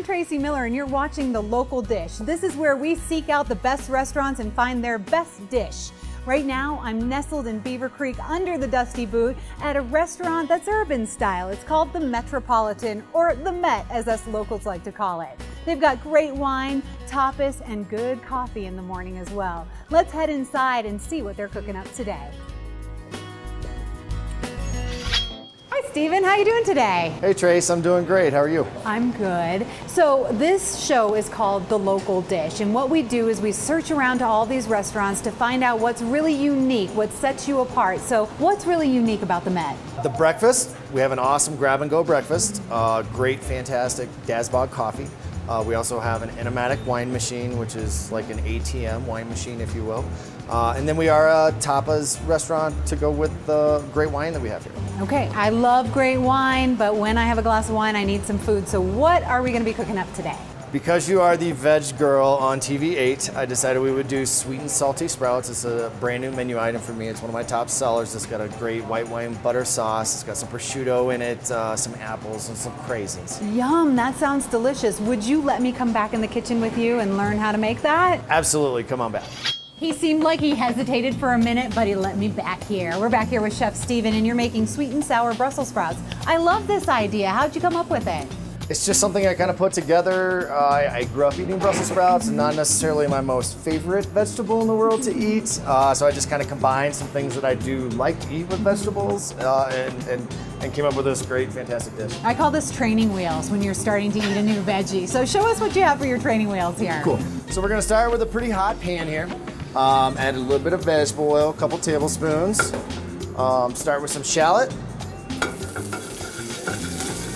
I'm Tracy Miller and you're watching The Local Dish. This is where we seek out the best restaurants and find their best dish. Right now, I'm nestled in Beaver Creek under the Dusty Boot at a restaurant that's urban style. It's called the Metropolitan, or the Met as us locals like to call it. They've got great wine, tapas, and good coffee in the morning as well. Let's head inside and see what they're cooking up today. Hi Stephen, how you doing today? Hey Trace, I'm doing great. How are you? I'm good. So this show is called The Local Dish, and what we do is we search around to all these restaurants to find out what's really unique, what sets you apart. So what's really unique about the Met? The breakfast, we have an awesome grab-and-go breakfast, great, fantastic Dazbog coffee. We also have an Enomatic wine machine, which is like an ATM wine machine, if you will. And then we are a tapas restaurant to go with the great wine that we have here. Okay, I love great wine, but when I have a glass of wine, I need some food. So what are we going to be cooking up today? Because you are the veg girl on TV8, I decided we would do sweet and salty sprouts. It's a brand new menu item for me. It's one of my top sellers. It's got a great white wine butter sauce. It's got some prosciutto in it, some apples, and some craisins. Yum, that sounds delicious. Would you let me come back in the kitchen with you and learn how to make that? Absolutely, come on back. He seemed like he hesitated for a minute, but he let me back here. We're back here with Chef Stephen, and you're making sweet and sour Brussels sprouts. I love this idea. How'd you come up with it? It's just something I kind of put together. I grew up eating Brussels sprouts, and not necessarily my most favorite vegetable in the world to eat. So I just kind of combined some things that I do like to eat with vegetables, and came up with this great, fantastic dish. I call this training wheels when you're starting to eat a new veggie. So show us what you have for your training wheels here. Cool. So we're gonna start with a pretty hot pan here. Add a little bit of vegetable oil, a couple tablespoons. Start with some shallot.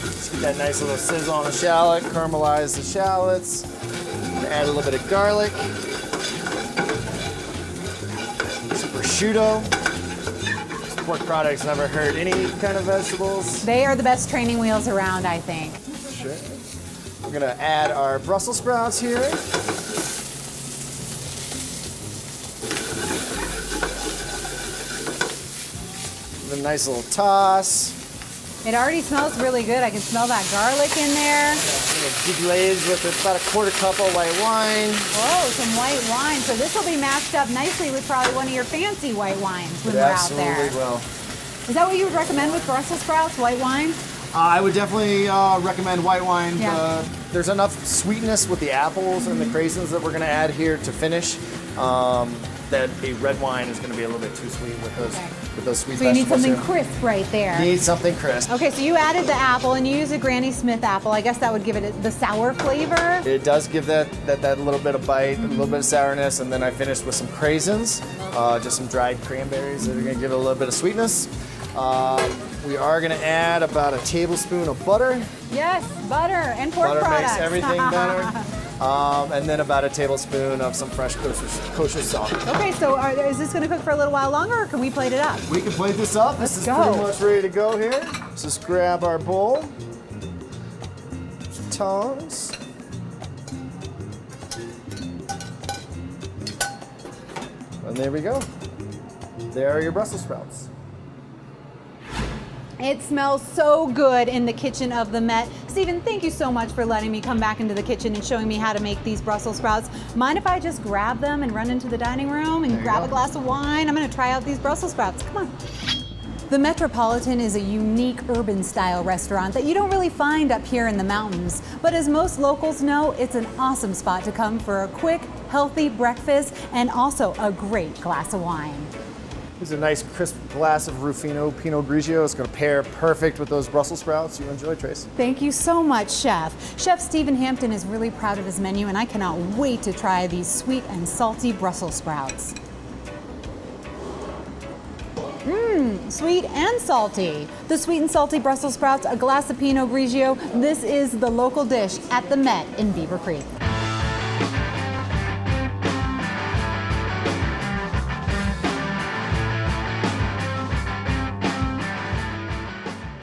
Just get that nice little sizzle on the shallot, caramelize the shallots. Add a little bit of garlic. Some prosciutto. This pork products never hurt any kind of vegetables. They are the best training wheels around, I think. Sure. We're gonna add our Brussels sprouts here. A nice little toss. It already smells really good. I can smell that garlic in there. Deglaze with about a quarter cup of white wine. Whoa, some white wine. So this will be matched up nicely with probably one of your fancy white wines when we're out there. Absolutely will. Is that what you would recommend with Brussels sprouts, white wine? I would definitely recommend white wine. Yeah. There's enough sweetness with the apples and the craisins that we're going to add here to finish. That a red wine is going to be a little bit too sweet with those sweet vegetables. So you need something here. crisp right there. Need something crisp. Okay, so you added the apple and you use a Granny Smith apple. I guess that would give it the sour flavor. It does give that little bit of bite, a little bit of sourness, and then I finished with some craisins, just some dried cranberries that are going to give it a little bit of sweetness. We are going to add about a tablespoon of butter. Yes, butter and pork Butter products. makes everything better. And then about a tablespoon of some fresh kosher salt. Okay, so is this going to cook for a little while longer, or can we plate it up? We can plate this up. This is pretty much ready to go here. Let's just grab our bowl, some tongs. And there we go. There are your Brussels sprouts. It smells so good in the kitchen of the Met. Stephen, thank you so much for letting me come back into the kitchen and showing me how to make these Brussels sprouts. Mind if I just grab them and run into the dining room and grab a glass of wine? I'm going to try out these Brussels sprouts. Come on. The Metropolitan is a unique urban style restaurant that you don't really find up here in the mountains. But as most locals know, it's an awesome spot to come for a quick, healthy breakfast and also a great glass of wine. Here's a nice crisp glass of Rufino Pinot Grigio. It's going to pair perfect with those Brussels sprouts. You enjoy, Trace. Thank you so much, Chef. Chef Stephen Hampton is really proud of his menu, and I cannot wait to try these sweet and salty Brussels sprouts. Sweet and salty. The sweet and salty Brussels sprouts, a glass of Pinot Grigio. This is The Local Dish at the Met in Beaver Creek.